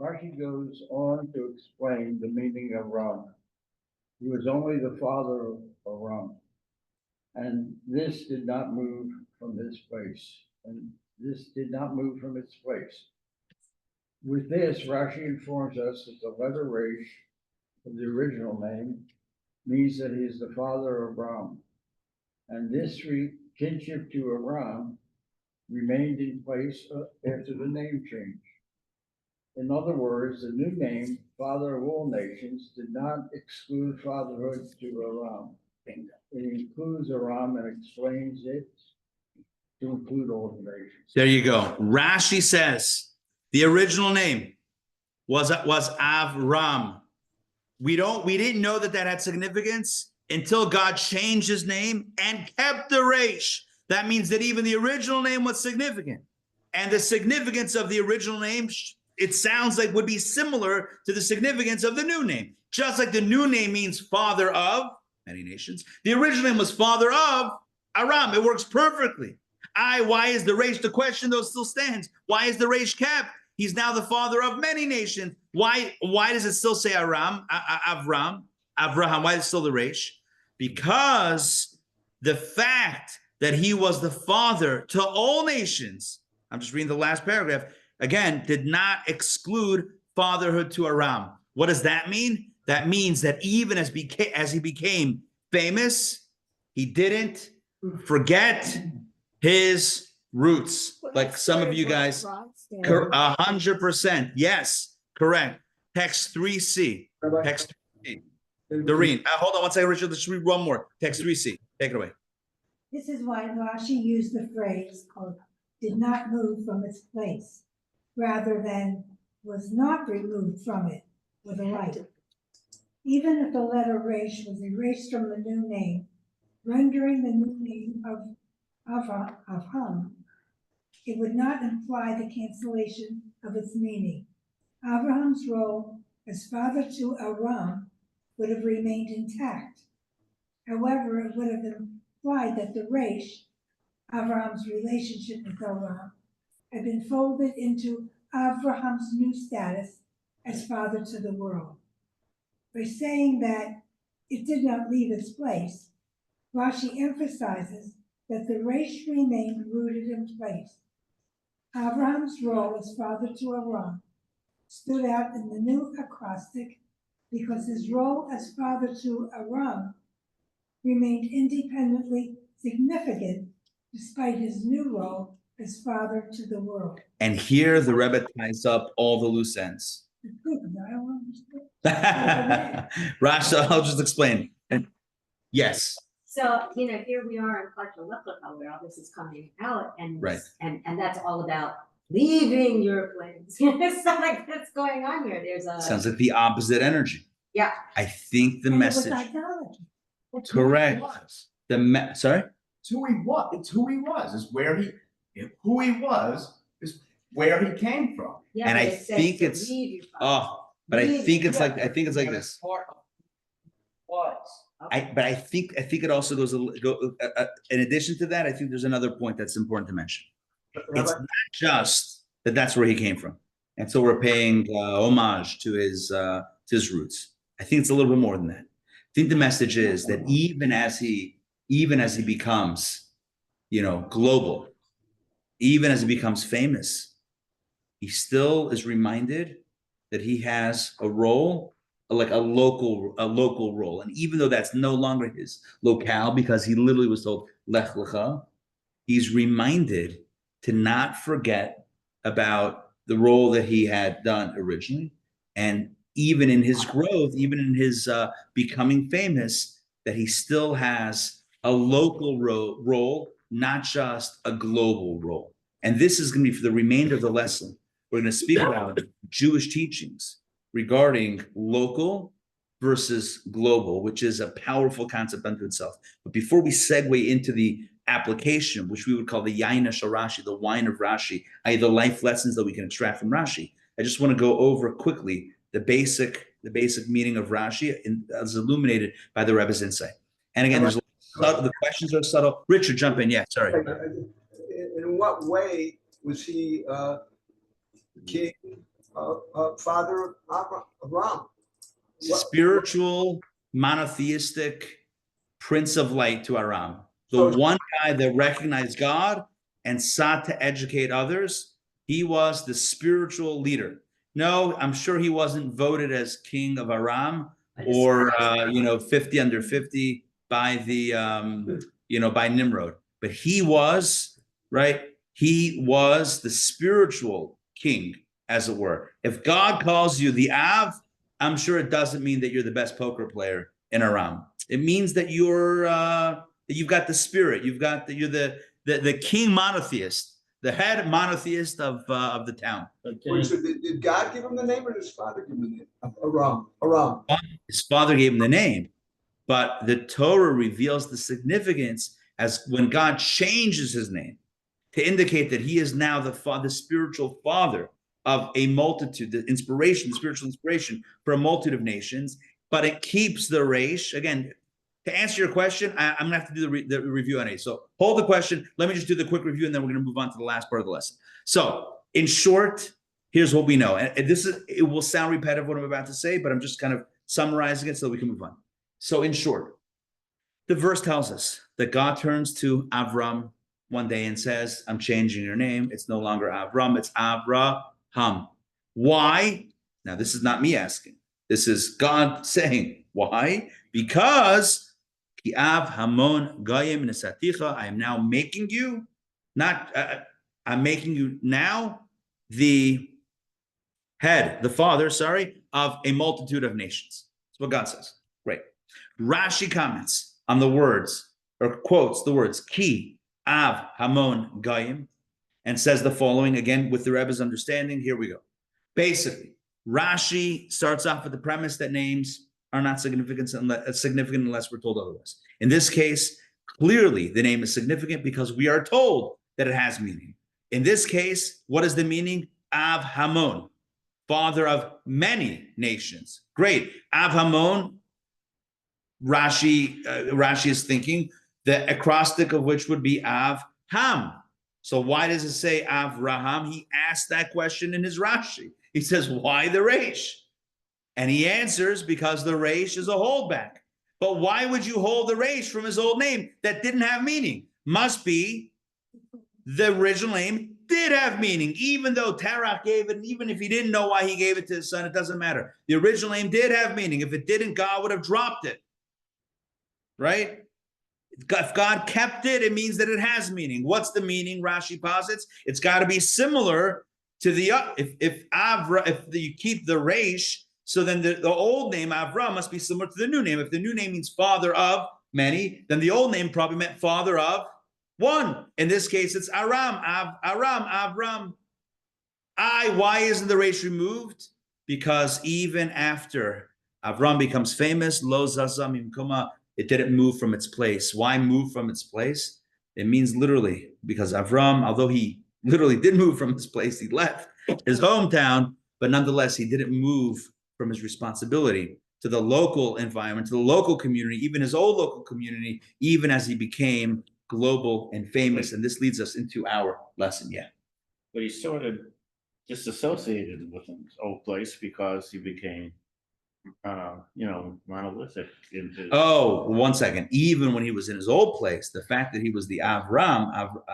Rashi goes on to explain the meaning of Ram. He was only the father of Ram. And this did not move from his place. And this did not move from its place. With this, Rashi informs us that the letter Resh of the original name means that he is the father of Ram. And this kinship to Aram remained in place after the name change. In other words, the new name, Father of all nations, did not exclude fatherhood to Aram. It includes Aram and explains it to include all the nations. There you go. Rashi says the original name was Avram. We didn't know that had significance until God changed his name and kept the resh. That means that even the original name was significant. And the significance of the original name, it sounds like would be similar to the significance of the new name. Just like the new name means father of many nations, the original name was father of Aram. It works perfectly. Why is the Resh? The question though still stands. Why is the Resh kept? He's now the father of many nations. Why does it still say Aram, Avraham? Why is it still the Resh? Because the fact that he was the father to all nations, I'm just reading the last paragraph, again, did not exclude fatherhood to Aram. What does that mean? That means that even as he became famous, he didn't forget his roots. Like some of you guys, 100%. Yes, correct. Text 3C. Text 3C. Doreen, hold on one second, Richard. Let's read one more. Text 3C. Take it away. This is why Rashi used the phrase, did not move from its place, rather than was not removed from it with a light. Even if the letter Resh was erased from the new name, rendering the new name of Avraham, it would not imply the cancellation of its meaning. Abraham's role as father to Aram would have remained intact. However, it would have implied that the Resh, Avraham's relationship with Aram, had been folded into Avraham's new status as father to the world. By saying that it did not leave its place, Rashi emphasizes that the Resh remained rooted in place. Avraham's role as father to Aram stood out in the new acrostic because his role as father to Aram remained independently significant despite his new role as father to the world. And here the Rebbe ties up all the loose ends. Rasha, I'll just explain. Yes. So, here we are in Parshas Lech Lecha, where all this is coming out, and Right. and that's all about leaving your place. It's not like that's going on here. There's a Sounds like the opposite energy. Yeah. I think the And it was message. idolatry. It's who he Correct. was. Sorry? It's who he was. It's who he was. Who he was is where he came from. Yeah, And but I it says think to it's- leave your father. But I Leave think it. it's like this. Part of was. But I think it also goes in addition to that. I think there's another point that's important to mention. It's not just that that's where he came from, and so we're paying homage to his roots. I think it's a little bit more than that. I think the message is that even as he becomes, global, even as he becomes famous, he still is reminded that he has a role, like a local role. And even though that's no longer his locale, because he literally was told Lech Lecha, he's reminded to not forget about the role that he had done originally. And even in his growth, even in his becoming famous, that he still has a local role, not just a global role. And this is going to be for the remainder of the lesson. We're going to speak about Jewish teachings regarding local versus global, which is a powerful concept unto itself. But before we segue into the application, which we would call the Yaina Shel Rashi, the wine of Rashi, i.e. the life lessons that we can extract from Rashi, I just want to go over quickly the basic meaning of Rashi as illuminated by the Rebbe's insight. And again, the questions are subtle. Richard, jump in. Yeah, sorry. In what way was he king, father of Abraham? Spiritual, monotheistic, prince of light to Aram. The one guy that recognized God and sought to educate others. He was the spiritual leader. No, I'm sure he wasn't voted as king of Aram or 50 under 50 by the by Nimrod. But he was, right? He was the spiritual king, as it were. If God calls you the Av, I'm sure it doesn't mean that you're the best poker player in Aram. It means that you're you've got the spirit. You're the king monotheist, the head monotheist of the town. Wait, so did God give him the name, or did his father give him the name? Aram. His father gave him the name, but the Torah reveals the significance as when God changes his name to indicate that he is now the spiritual father of a multitude, the spiritual inspiration for a multitude of nations, but it keeps the Reish. Again, to answer your question, I'm going to have to do the review on it. So hold the question. Let me just do the quick review, and then we're going to move on to the last part of the lesson. So in short, here's what we know. And it will sound repetitive what I'm about to say, but I'm just kind of summarizing it so that we can move on. So in short, the verse tells us that God turns to Avraham one day and says, I'm changing your name. It's no longer Avram, it's Avraham. Why? Now, this is not me asking. This is God saying, why? Because Hamon Goyim Nesaticha, I am now making you, I'm making you now the head, the father, of a multitude of nations. That's what God says. Great. Rashi comments on the words, or quotes the words, Ki Av Hamon Goyim, and says the following, again, with the Rebbe's understanding. Here we go. Basically, Rashi starts off with the premise that names are not significant unless we're told otherwise. In this case, clearly the name is significant because we are told that it has meaning. In this case, what is the meaning? Av Hamon, father of many nations. Great. Av Hamon, Rashi is thinking the acrostic of which would be Av Ham. So why does it say Avraham? He asked that question in his Rashi. He says, why the Reish? And he answers, because the Reish is a holdback. But why would you hold the Reish from his old name that didn't have meaning? Must be the original name did have meaning, even though Terach gave it, and even if he didn't know why he gave it to his son, it doesn't matter. The original name did have meaning. If it didn't, God would have dropped it. Right? If God kept it, it means that it has meaning. What's the meaning? Rashi posits it's got to be similar to the if you keep the Reish, so then the old name Avraham must be similar to the new name. If the new name means father of many, then the old name probably meant father of one. In this case, it's Aram, Avram. Why isn't the Reish removed? Because even after Avram becomes famous, Lo Zazam Imkoma, it didn't move from its place. Why move from its place? It means literally, because Avram, although he literally did move from his place, he left his hometown, but nonetheless, he didn't move from his responsibility to the local environment, to the local community, even his old local community, even as he became global and famous. And this leads us into our lesson. Yeah. But he sort of disassociated with his old place because he became monolithic. Oh, 1 second. Even when he was in his old place, the fact that he was the Avaram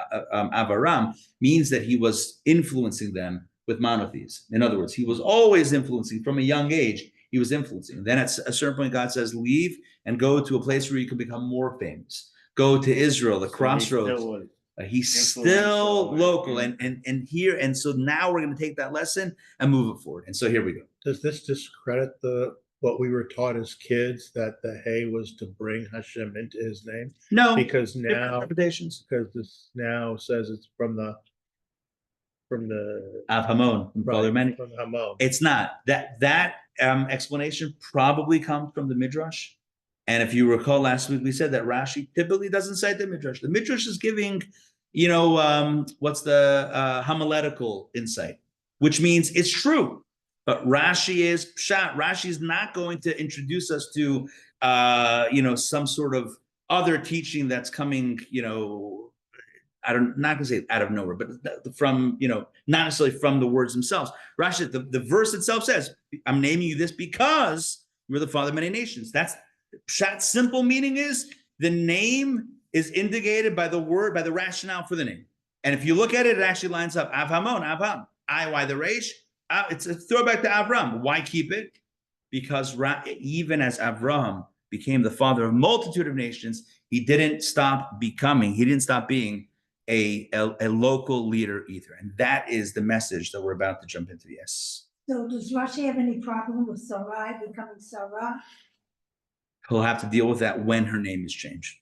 means that he was influencing them with monotheism. In other words, he was always influencing from a young age. He was influencing. Then at a certain point, God says, leave and go to a place where you can become more famous. Go to Israel, the crossroads. He's still local, and so now we're going to take that lesson and move it forward. And so here we go. Does this discredit what we were taught as kids, that the hay was to bring Hashem into his name? No, because now interpretations. Because this now says it's from the Av Hamon, right, many. from Hamon. It's not that explanation probably comes from the Midrash. And if you recall last week, we said that Rashi typically doesn't cite the Midrash. The Midrash is giving, what's the homiletical insight, which means it's true. But Rashi is pshat. Rashi is not going to introduce us to, some sort of other teaching that's coming, not going to say out of nowhere, but from, not necessarily from the words themselves. Rashi, the verse itself says, I'm naming you this because you're the father of many nations. That's pshat. Simple meaning is the name is indicated by the word, by the rationale for the name. And if you look at it, it actually lines up. Avhamon, Avham. Why the Reish? It's a throwback to Avram. Why keep it? Because even as Avraham became the father of a multitude of nations, he didn't stop being a local leader either. And that is the message that we're about to jump into. Yes. So does Rashi have any problem with Sarai becoming Sarah? He'll have to deal with that when her name is changed.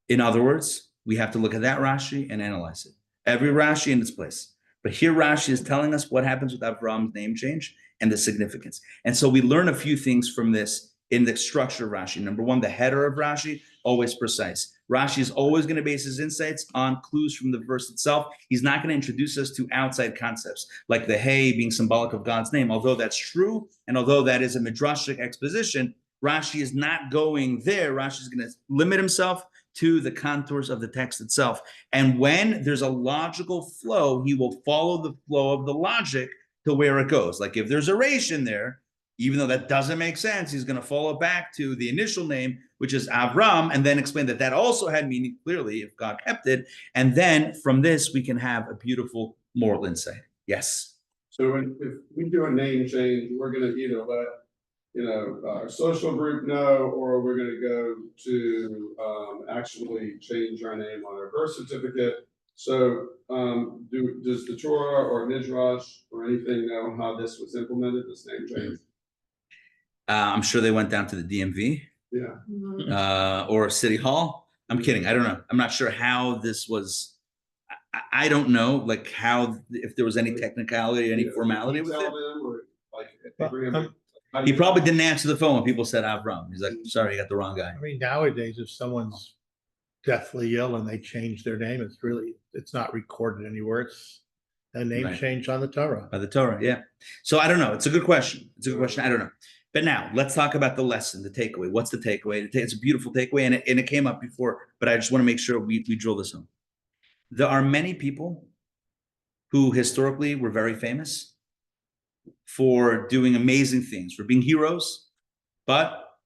In other words, we have to look at that Rashi and analyze it. Every Rashi in its place. But here Rashi is telling us what happens with Avram's name change and the significance. And so we learn a few things from this in the structure of Rashi. Number one, the header of Rashi, always precise. Rashi is always going to base his insights on clues from the verse itself. He's not going to introduce us to outside concepts, like the hay being symbolic of God's name. Although that's true, and although that is a midrashic exposition, Rashi is not going there. Rashi is going to limit himself to the contours of the text itself. And when there's a logical flow, he will follow the flow of the logic to where it goes. Like if there's a resh in there, even though that doesn't make sense, he's going to follow back to the initial name, which is Avraham, and then explain that that also had meaning clearly if God kept it. And then from this, we can have a beautiful moral insight. Yes. So if we do a name change, we're going to either let our social group know, or we're going to go to actually change our name on our birth certificate. So does the Torah or Midrash or anything know how this was implemented, this name change? I'm sure they went down to the DMV. Yeah. Or City Hall. I'm kidding. I don't know. I'm not sure how this was. I don't know, like how, if there was any technicality, any formality with it. He probably didn't answer the phone when people said Avraham. He's like, sorry, you got the wrong guy. I mean, nowadays, if someone's deathly ill and they change their name, it's not recorded anywhere. It's a name change on the Torah. By the Torah, yeah. So I don't know. It's a good question. It's a good question. I don't know. But now let's talk about the lesson, the takeaway. What's the takeaway? It's a beautiful takeaway, and it came up before, but I just want to make sure we drill this home. There are many people who historically were very famous for doing amazing things, for being heroes, but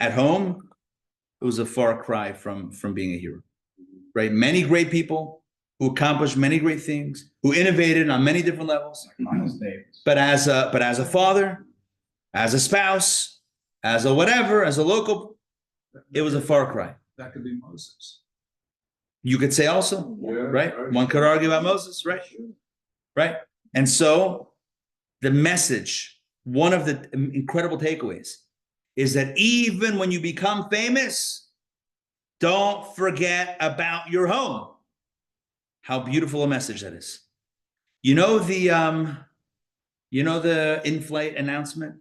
at home, it was a far cry from being a hero, right? Many great people who accomplished many great things, who innovated on many different levels, but as a father, as a spouse, as a whatever, as a local, it was a far cry. That could be Moses. You could say also, right? One could argue about Moses, right? Right? And so the message, one of the incredible takeaways, is that even when you become famous, don't forget about your home. How beautiful a message that is. You know the in-flight announcement,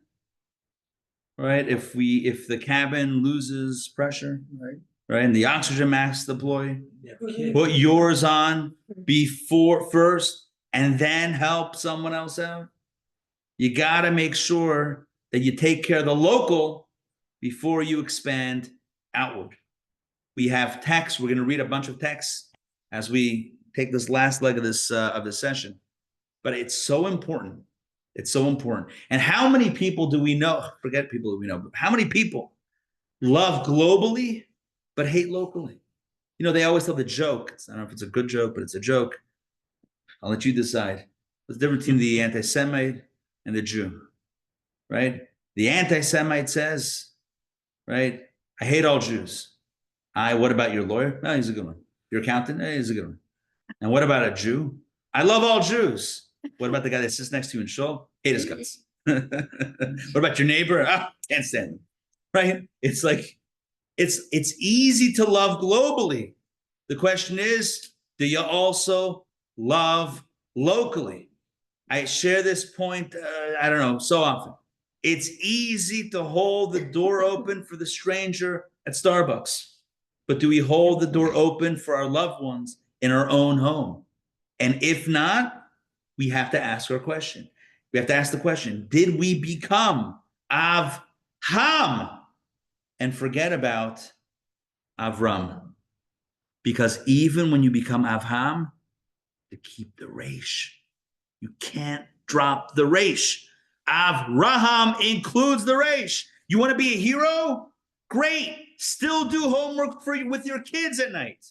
right? If the cabin loses pressure, right, and the oxygen mask deploy, put yours on first, and then help someone else out. You got to make sure that you take care of the local before you expand outward. We have texts. We're going to read a bunch of texts as we take this last leg of this session. But it's so important. It's so important. And how many people do we know? Forget people that we know, but how many people love globally but hate locally? You know, they always tell the joke. I don't know if it's a good joke, but it's a joke. I'll let you decide. What's the difference between the anti-Semite and the Jew, right? The anti-Semite says, right, I hate all Jews. What about your lawyer? Oh, he's a good one. Your accountant? He's a good one. And what about a Jew? I love all Jews. What about the guy that sits next to you in shul? Hate his guts. What about your neighbor? Can't stand him. Right? It's like, it's easy to love globally. The question is, do you also love locally? I share this point, I don't know, so often. It's easy to hold the door open for the stranger at Starbucks, but do we hold the door open for our loved ones in our own home? And if not, we have to ask our question. We have to ask the question, did we become Avraham and forget about Avram? Because even when you become Avraham, to keep the resh, you can't drop the resh. Avraham includes the resh. You want to be a hero? Great. Still do homework with your kids at night.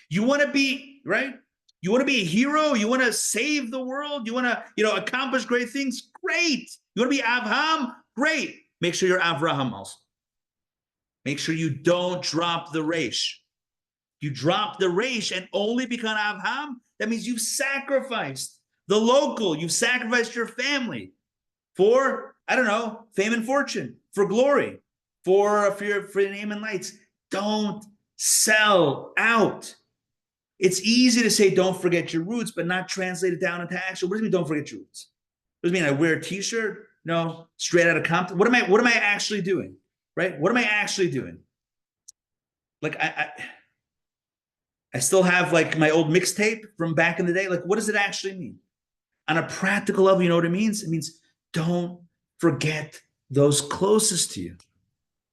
You want to be, right? You want to be a hero? You want to save the world? You want to, accomplish great things? Great. You want to be Avraham? Great. Make sure you're Avraham also. Make sure you don't drop the resh. You drop the resh and only become Avraham, that means you've sacrificed the local. You've sacrificed your family for, I don't know, fame and fortune, for glory, for your name and lights. Don't sell out. It's easy to say don't forget your roots, but not translate it down into action. What does it mean don't forget your roots? What does it mean I wear a t-shirt? No, straight out of Compton. What am I actually doing? Right? What am I actually doing? Like I still have like my old mixtape from back in the day. Like, what does it actually mean? On a practical level, you know what it means? It means don't forget those closest to you.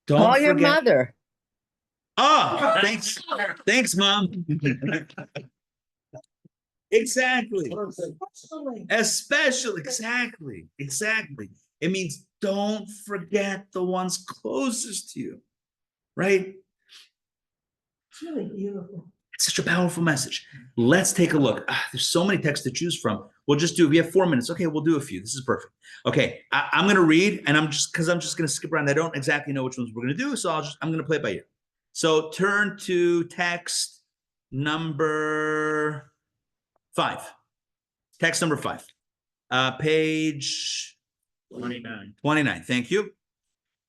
Don't Call forget your mother. Oh, thanks. Thanks, Mom. Exactly. Especially, exactly. It means don't forget the ones closest to you, right? It's really beautiful. It's such a powerful message. Let's take a look. There's so many texts to choose from. We'll just do, we have 4 minutes. Okay, we'll do a few. This is perfect. Okay, I'm going to read, and I'm just going to skip around. I don't exactly know which ones we're going to do, so I'm going to play it by ear. So turn to text number 5. Text number 5. Page 29. Thank you.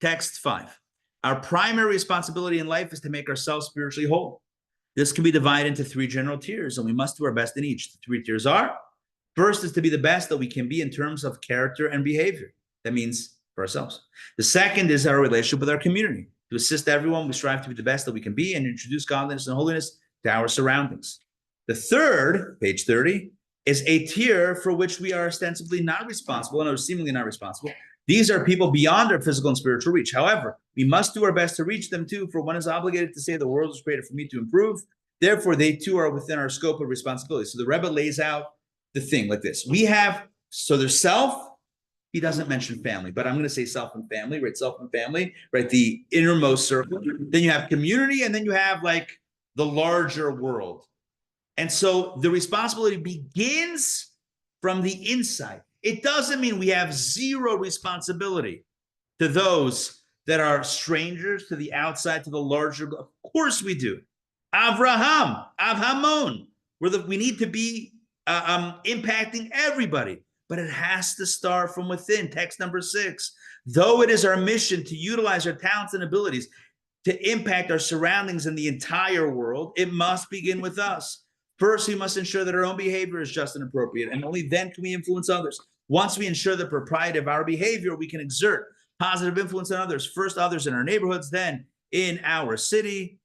Text 5. Our primary responsibility in life is to make ourselves spiritually whole. This can be divided into 3 general tiers, and we must do our best in each. The 3 tiers are: first is to be the best that we can be in terms of character and behavior. That means for ourselves. The second is our relationship with our community. To assist everyone, we strive to be the best that we can be and introduce godliness and holiness to our surroundings. The third, page 30, is a tier for which we are ostensibly not responsible and are seemingly not responsible. These are people beyond our physical and spiritual reach. However, we must do our best to reach them too, for one is obligated to say the world was created for me to improve. Therefore, they too are within our scope of responsibility. So the Rebbe lays out the thing like this. We have, so there's self. He doesn't mention family, but I'm going to say self and family, right? Self and family, right? The innermost circle. Then you have community, and then you have like the larger world. And so the responsibility begins from the inside. It doesn't mean we have zero responsibility to those that are strangers, to the outside, to the larger. Of course we do. Avhamon. We need to be impacting everybody, but it has to start from within. Text number 6. Though it is our mission to utilize our talents and abilities to impact our surroundings and the entire world, it must begin with us. First, we must ensure that our own behavior is just and appropriate, and only then can we influence others. Once we ensure the propriety of our behavior, we can exert positive influence on others. First, others in our neighborhoods, then in our city,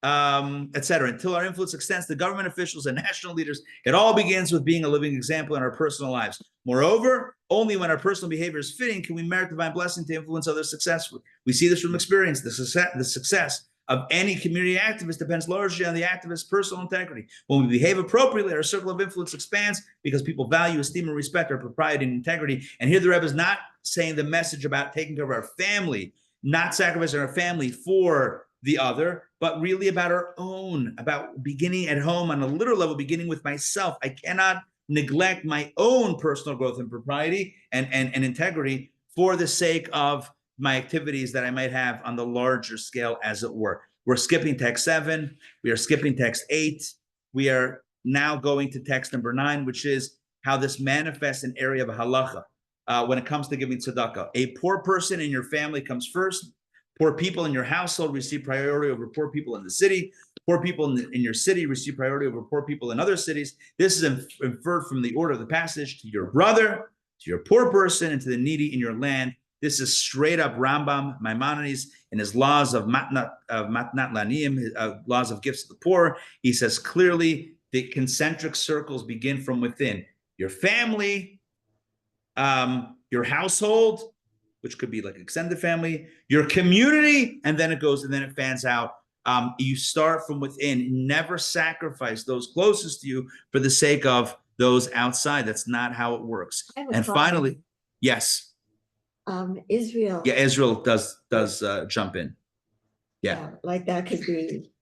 etc. Until our influence extends to government officials and national leaders, it all begins with being a living example in our personal lives. Moreover, only when our personal behavior is fitting can we merit divine blessing to influence others successfully. We see this from experience. The success of any community activist depends largely on the activist's personal integrity. When we behave appropriately, our circle of influence expands because people value, esteem, and respect our propriety and integrity. And here the Rebbe is not saying the message about taking care of our family, not sacrificing our family for the other, but really about our own, about beginning at home on a literal level, beginning with myself. I cannot neglect my own personal growth and propriety and integrity for the sake of my activities that I might have on the larger scale, as it were. We're skipping text 7. We are skipping text 8. We are now going to text number 9, which is how this manifests an area of halacha when it comes to giving tzedakah. A poor person in your family comes first. Poor people in your household receive priority over poor people in the city. Poor people in your city receive priority over poor people in other cities. This is inferred from the order of the passage: to your brother, to your poor person, and to the needy in your land. This is straight up Rambam Maimonides in his laws of Matnat Laniyim, laws of gifts to the poor. He says clearly the concentric circles begin from within. Your family, your household, which could be like extended family, your community, and then it fans out. You start from within. Never sacrifice those closest to you for the sake of those outside. That's not how it works. And finally, yes. Israel. Yeah, Israel does jump in. Yeah. Like that could be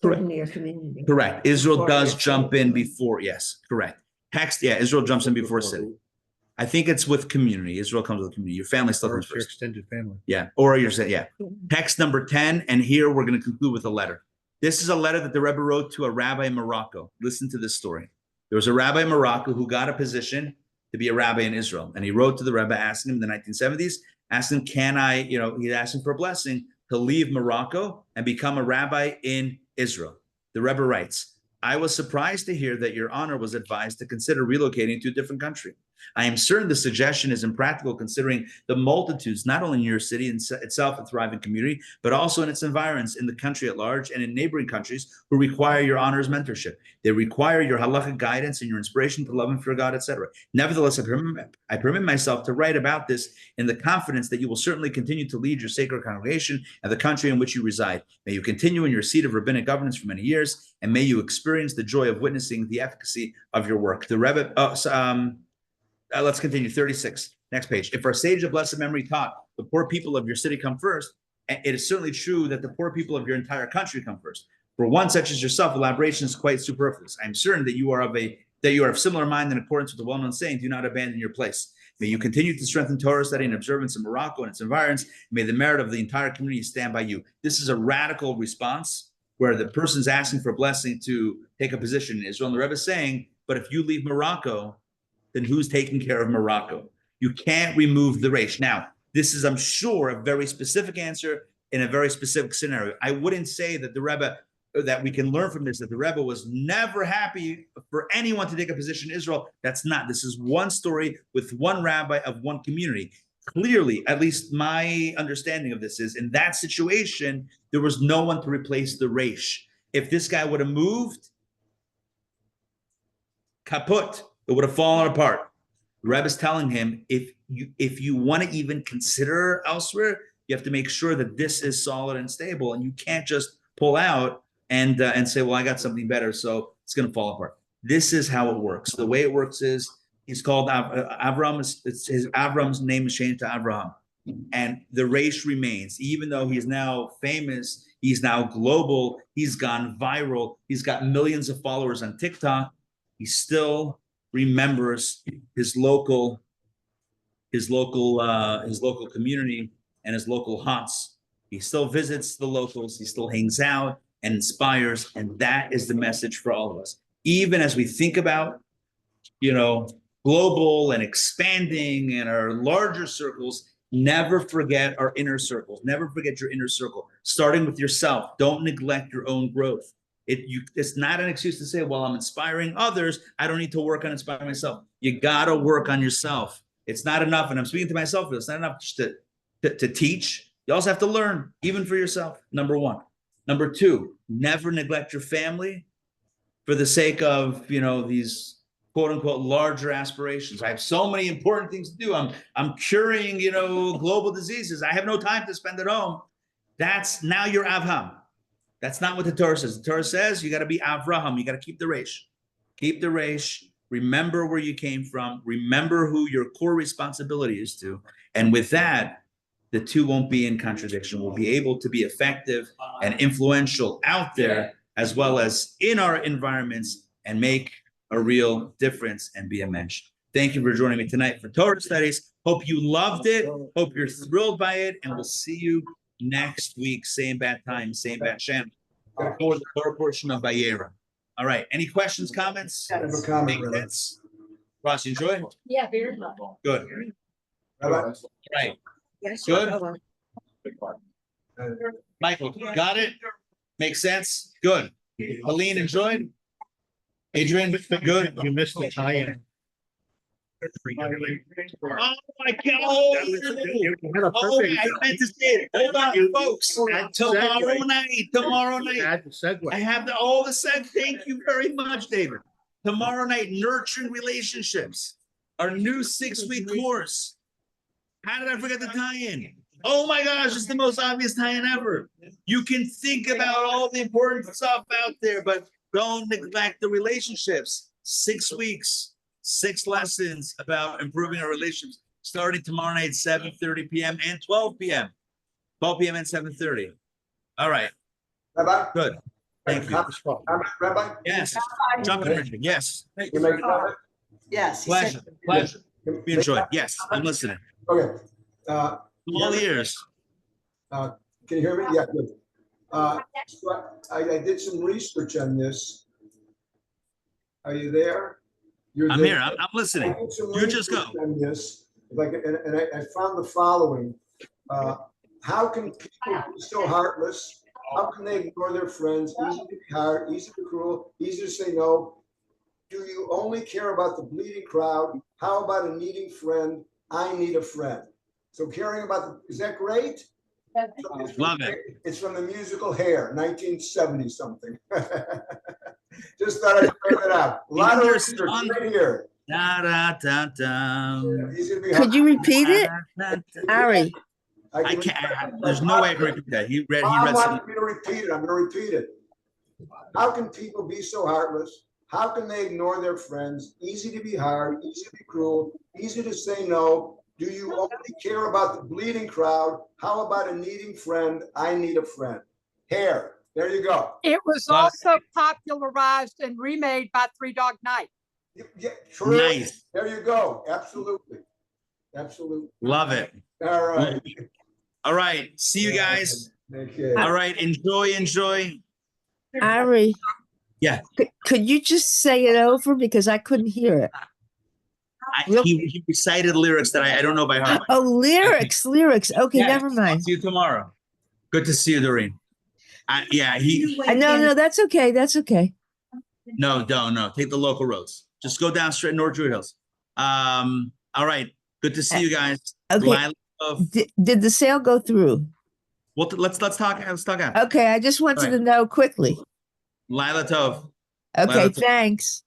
certainly your community. Correct. Israel does jump in before. Yes, correct. Text. Yeah, Israel jumps in before city. I think it's with community. Israel comes with community. Your family still comes first. Your extended family. Yeah. Or you're saying, yeah. Text number 10. And here we're going to conclude with a letter. This is a letter that the Rebbe wrote to a rabbi in Morocco. Listen to this story. There was a rabbi in Morocco who got a position to be a rabbi in Israel. And he wrote to the Rebbe asking him in the 1970s, asking, can I, he asked him for a blessing to leave Morocco and become a rabbi in Israel. The Rebbe writes, I was surprised to hear that your honor was advised to consider relocating to a different country. I am certain the suggestion is impractical considering the multitudes, not only in your city itself, a thriving community, but also in its environs, in the country at large, and in neighboring countries who require your honors mentorship. They require your halachic guidance and your inspiration to love and fear God, etc. Nevertheless, I permit myself to write about this in the confidence that you will certainly continue to lead your sacred congregation and the country in which you reside. May you continue in your seat of rabbinic governance for many years, and may you experience the joy of witnessing the efficacy of your work. The Rebbe, let's continue, 36, next page. If our sage of blessed memory taught the poor people of your city come first, it is certainly true that the poor people of your entire country come first. For one such as yourself, elaboration is quite superfluous. I am certain that you are of similar mind in accordance with the well-known saying, do not abandon your place. May you continue to strengthen Torah study and observance in Morocco and its environs. May the merit of the entire community stand by you. This is a radical response where the person's asking for a blessing to take a position in Israel. And the Rebbe is saying, but if you leave Morocco, then who's taking care of Morocco? You can't remove the Reish. Now, this is, I'm sure, a very specific answer in a very specific scenario. I wouldn't say that the Rebbe, that we can learn from this, that the Rebbe was never happy for anyone to take a position in Israel. That's not. This is one story with one rabbi of one community. Clearly, at least my understanding of this is, in that situation, there was no one to replace the Reish. If this guy would have moved, kaput, it would have fallen apart. The Rebbe is telling him, if you want to even consider elsewhere, you have to make sure that this is solid and stable, and you can't just pull out and say, well, I got something better, so it's going to fall apart. This is how it works. The way it works is, he's called Avraham. Avraham's name is changed to Avraham, and the Reish remains. Even though he's now famous, he's now global, he's gone viral, he's got millions of followers on TikTok, he still remembers his local community and his local haunts. He still visits the locals, he still hangs out and inspires, and that is the message for all of us. Even as we think about, global and expanding and our larger circles, never forget our inner circles. Never forget your inner circle, starting with yourself. Don't neglect your own growth. It's not an excuse to say, well, I'm inspiring others, I don't need to work on inspiring myself. You gotta work on yourself. It's not enough, and I'm speaking to myself, it's not enough just to teach. You also have to learn, even for yourself, number one. Number two, never neglect your family for the sake of, these quote unquote larger aspirations. I have so many important things to do. I'm curing, global diseases. I have no time to spend at home. That's now you're Avraham. That's not what the Torah says. The Torah says you got to be Avraham. You got to keep the Reish. Keep the Reish. Remember where you came from. Remember who your core responsibility is to. And with that, the two won't be in contradiction. We'll be able to be effective and influential out there as well as in our environments and make a real difference and be a mensch. Thank you for joining me tonight for Torah Studies. Hope you loved it. Hope you're thrilled by it. And we'll see you next week. Same bad time, same bad channel. For the Torah portion of Vayera. All right. Any questions, comments? I have a comment, Rabbi. Ross, you enjoyed? Yeah, very much. Good. Rabbi. Right. Yes. Good. Michael, got it? Makes sense? Good. Helene enjoyed? Adrian, good. You missed the tie-in. Oh my God! Oh, I meant to say it. Hold on, folks. Tomorrow night. I have all the segue. Thank you very much, David. Tomorrow night, nurturing relationships. Our new 6-week course. How did I forget the tie-in? Oh my gosh, it's the most obvious tie-in ever. You can think about all the important stuff out there, but don't neglect the relationships. 6 weeks, 6 lessons about improving our relationships, starting tomorrow night, 7:30 p.m. and 12 p.m. 12 p.m. and 7:30. All right. Rabbi. Good. Thank you. Rabbi. Yes. Jump in, Richard. Yes. You make a comment? Yes. Pleasure. Pleasure. We enjoyed. Yes, I'm listening. Okay. All ears. Can you hear me? Yeah, good. So I did some research on this. Are you there? I'm here. I'm listening. You just go. On this, and I found the following. How can people be so heartless? How can they ignore their friends? Easy to be hard, easy to be cruel, easy to say no. Do you only care about the bleeding crowd? How about a needing friend? I need a friend. So caring about, is that great? Love it. It's from the musical Hair, 1970 something. Just thought I'd throw that out. A lot of Here's research on- right here. Da, da, da, da. Easy to be Could you repeat it, Ari? I can't. There's no way I can repeat that. He read. He Mom read. wanted me to repeat it. I'm going to repeat it. How can people be so heartless? How can they ignore their friends? Easy to be hard, easy to be cruel, easy to say no. Do you only care about the bleeding crowd? How about a needing friend? I need a friend. Hair. There you go. It was also popularized and remade by Three Dog Night. Yeah, true. Nice. There you go. Absolutely. Absolutely. Love it. All right. All right. See you guys. Okay. All right. Enjoy. Ari. Yeah. Could you just say it over because I couldn't hear it? He recited lyrics that I don't know by heart. Oh, lyrics. Okay, Yeah. never mind. See you tomorrow. Good to see you, Doreen. No, that's okay. That's okay. No, don't. No, take the local roads. Just go down straight North Druid Hills. All right. Good to see you guys. Okay. Lila, Did the sale go through? well, let's talk. Let's talk out. Okay, I just wanted to know quickly. Lila Tov. Okay, Lila Tov. thanks.